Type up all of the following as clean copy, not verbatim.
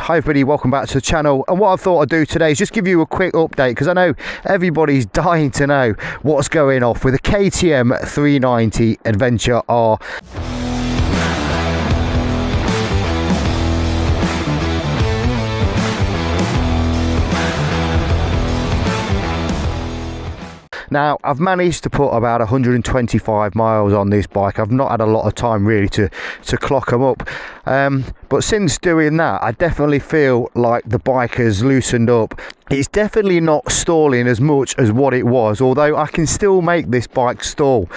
Hi everybody, welcome back to the channel. And what I thought I'd do today is just give you a quick update, because I know everybody's dying to know what's going off with the KTM 390 Adventure R. Now, I've managed to put about 125 miles on this bike. I've not had a lot of time really to clock them up. But since doing that, I definitely feel like the bike has loosened up. It's definitely not stalling as much as what it was, although I can still make this bike stall.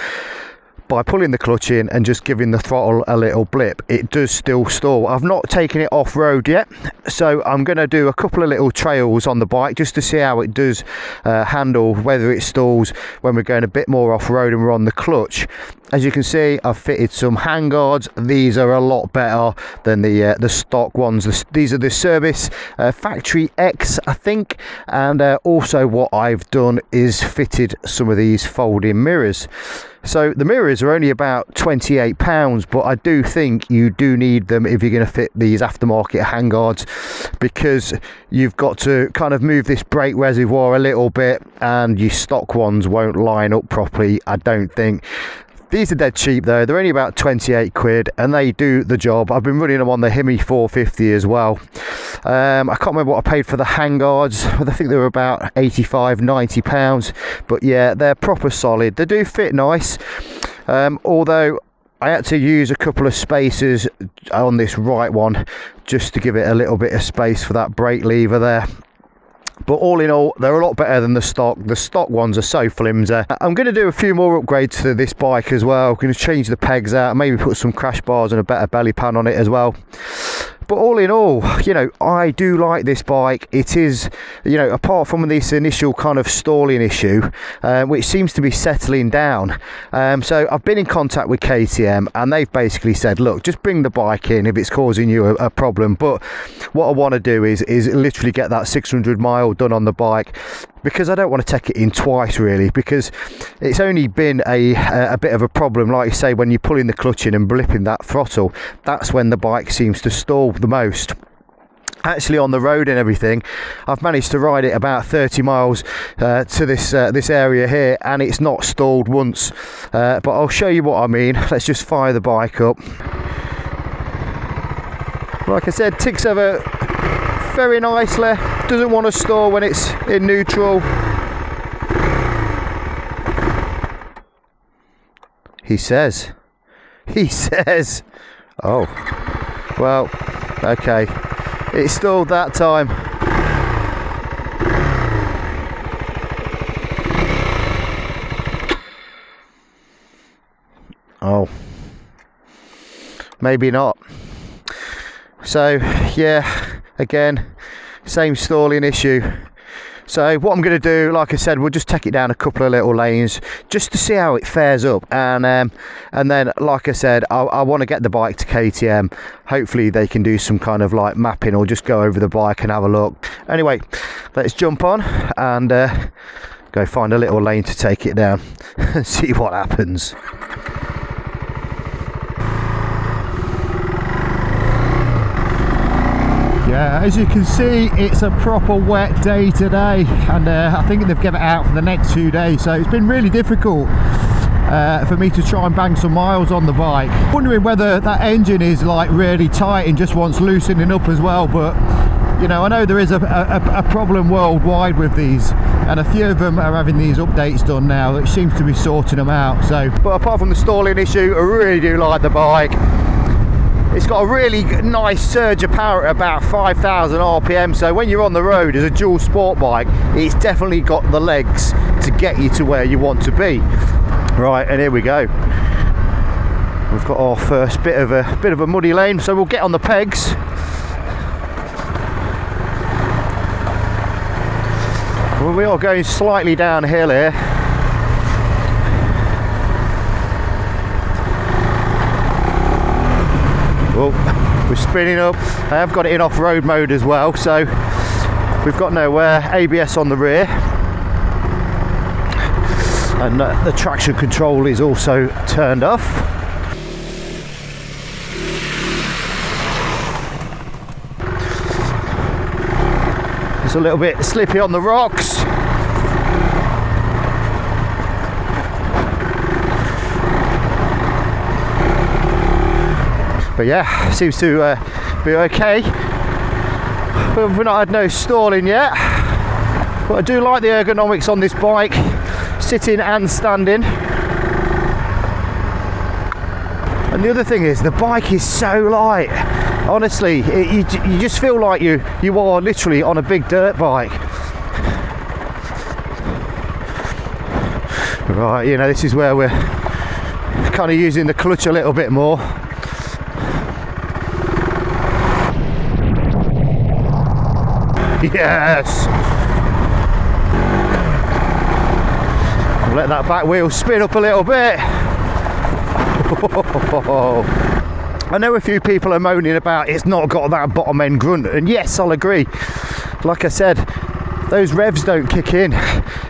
By pulling the clutch in and just giving the throttle a little blip, it does still stall. I've not taken it off road yet, so I'm going to do a couple of little trails on the bike just to see how it does handle, whether it stalls when we're going a bit more off road and we're on the clutch. As you can see, I've fitted some handguards. These are a lot better than the stock ones. These are the Service Factory X, I think. And also what I've done is fitted some of these folding mirrors. So the mirrors are only about £28, but I do think you do need them if you're going to fit these aftermarket handguards, because you've got to kind of move this brake reservoir a little bit, and your stock ones won't line up properly, I don't think. These are dead cheap though, they're only about 28 quid and they do the job. I've been running them on the Hemi 450 as well. I can't remember what I paid for the handguards. I think they were about 85, 90 pounds. But yeah, they're proper solid. They do fit nice. Although I had to use a couple of spacers on this right one just to give it a little bit of space for that brake lever there. But all in all, they're a lot better than the stock. The stock ones are so flimsy. I'm going to do a few more upgrades to this bike as well. I'm going to change the pegs out, maybe put some crash bars and a better belly pan on it as well. But all in all, you know, I do like this bike. It is, you know, apart from this initial kind of stalling issue, which seems to be settling down. So I've been in contact with KTM and they've basically said, look, just bring the bike in if it's causing you a problem. But what I want to do is literally get that 600 mile done on the bike, because I don't want to take it in twice really, because it's only been a bit of a problem, like you say, when you're pulling the clutch in and blipping that throttle. That's when the bike seems to stall the most. Actually, on the road and everything, I've managed to ride it about 30 miles to this area here, and it's not stalled once. But I'll show you what I mean. Let's just fire the bike up. Like I said, ticks over very nicely. Doesn't want to stall when it's in neutral. He says. Oh, well, okay. It stalled that time. Oh, maybe not. So yeah, again, same stalling issue. So what I'm going to do, like I said, we'll just take it down a couple of little lanes just to see how it fares up, and then, like I said, I want to get the bike to KTM. Hopefully they can do some kind of like mapping, or just go over the bike and have a look. Anyway, let's jump on and go find a little lane to take it down and see what happens. Yeah, as you can see, it's a proper wet day today, and I think they've given it out for the next 2 days, so it's been really difficult for me to try and bang some miles on the bike. Wondering whether that engine is like really tight and just wants loosening up as well, but you know, I know there is a problem worldwide with these, and a few of them are having these updates done now, which seems to be sorting them out. So, but apart from the stalling issue, I really do like the bike. It's got a really nice surge of power at about 5,000 RPM, so when you're on the road as a dual sport bike, it's definitely got the legs to get you to where you want to be. Right, and here we go. We've got our first bit of a muddy lane, so we'll get on the pegs. Well, we are going slightly downhill here. Oh, we're spinning up. I have got it in off-road mode as well, so we've got no ABS on the rear, and the traction control is also turned off. It's a little bit slippy on the rocks. But yeah, seems to be okay. But we've not had no stalling yet. But I do like the ergonomics on this bike, sitting and standing. And the other thing is, the bike is so light. Honestly, you just feel like you are literally on a big dirt bike. Right, you know, this is where we're kind of using the clutch a little bit more. Yes! Let that back wheel spin up a little bit. I know a few people are moaning about it's not got that bottom end grunt, and yes, I'll agree. Like I said, those revs don't kick in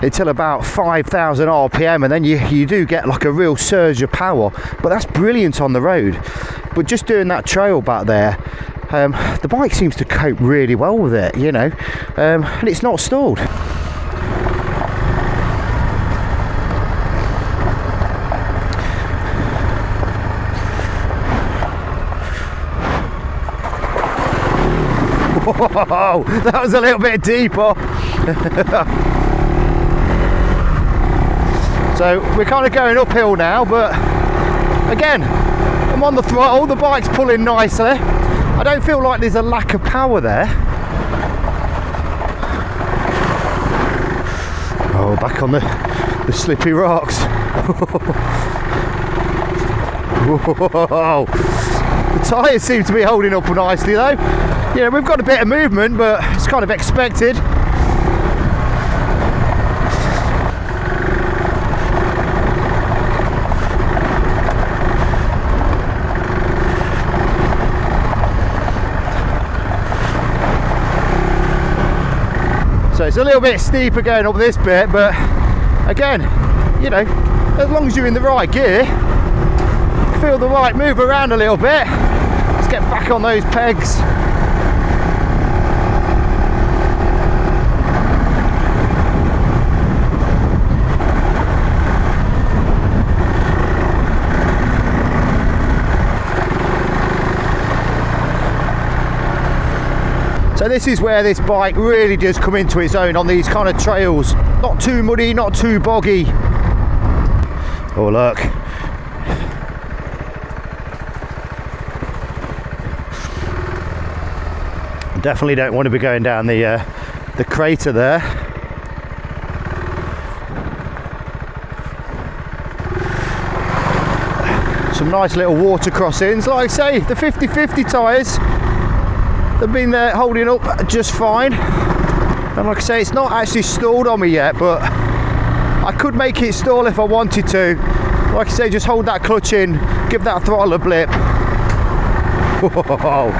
until about 5,000 RPM, and then you do get like a real surge of power, but that's brilliant on the road. But just doing that trail back there, the bike seems to cope really well with it, you know, and it's not stalled. Whoa, that was a little bit deeper. So we're kind of going uphill now, but again, I'm on the throttle, the bike's pulling nicely. I don't feel like there's a lack of power there. Oh, back on the slippy rocks. Whoa. The tyres seem to be holding up nicely though. You know, we've got a bit of movement, but it's kind of expected. So it's a little bit steeper going up this bit, but again, you know, as long as you're in the right gear, feel the right move around a little bit. Let's get back on those pegs. So this is where this bike really does come into its own on these kind of trails. Not too muddy, not too boggy. Oh look. Definitely don't want to be going down the crater there. Some nice little water crossings. Like I say, the 50/50 tyres, they've been holding up just fine. And like I say, it's not actually stalled on me yet, but I could make it stall if I wanted to. Like I say, just hold that clutch in, give that throttle a blip. Whoa.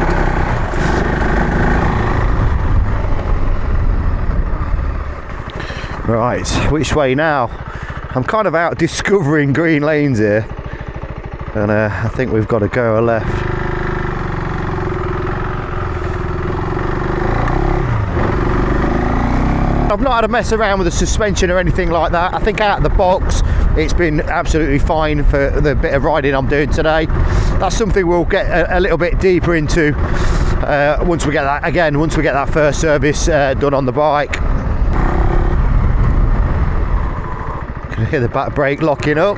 Right, which way now? I'm kind of out discovering green lanes here, and I think we've got to go left. I've not had a mess around with the suspension or anything like that. I think out of the box it's been absolutely fine for the bit of riding I'm doing today. That's something we'll get a little bit deeper into once we get that first service done on the bike. Can hear the back brake locking up.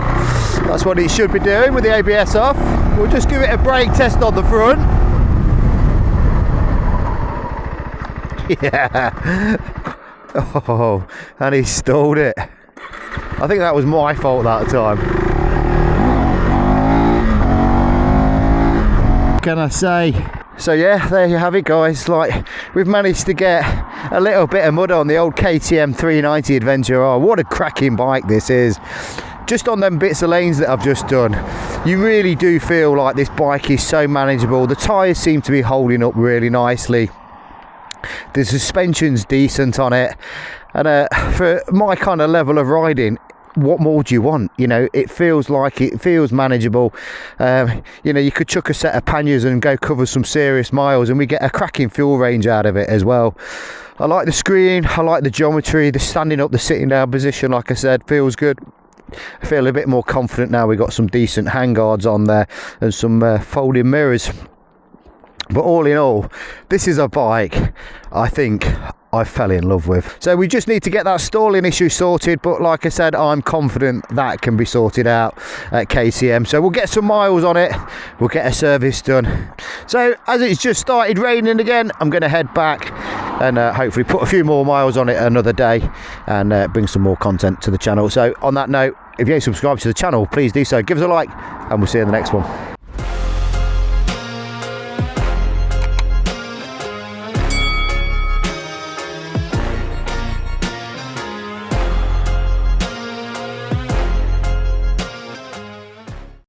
That's what it should be doing with the ABS off. We'll just give it a brake test on the front. Yeah. Oh, and he stalled it. I think that was my fault that time. What can I say? So yeah, there you have it guys. Like, we've managed to get a little bit of mud on the old KTM 390 Adventure R. What a cracking bike this is. Just on them bits of lanes that I've just done, you really do feel like this bike is so manageable. The tyres seem to be holding up really nicely. The suspension's decent on it, and for my kind of level of riding, what more do you want? You know, it feels manageable. You know, you could chuck a set of panniers and go cover some serious miles, and we get a cracking fuel range out of it as well. I like the screen, I like the geometry, the standing up, the sitting down position, like I said, feels good. I feel a bit more confident now. We've got some decent handguards on there and some folding mirrors. But all in all, this is a bike I think I fell in love with. So we just need to get that stalling issue sorted, but like I said, I'm confident that can be sorted out at KTM. So we'll get some miles on it, we'll get a service done. So as it's just started raining again, I'm going to head back and hopefully put a few more miles on it another day and bring some more content to the channel. So on that note, if you ain't subscribed to the channel, please do so. Give us a like and we'll see you in the next one.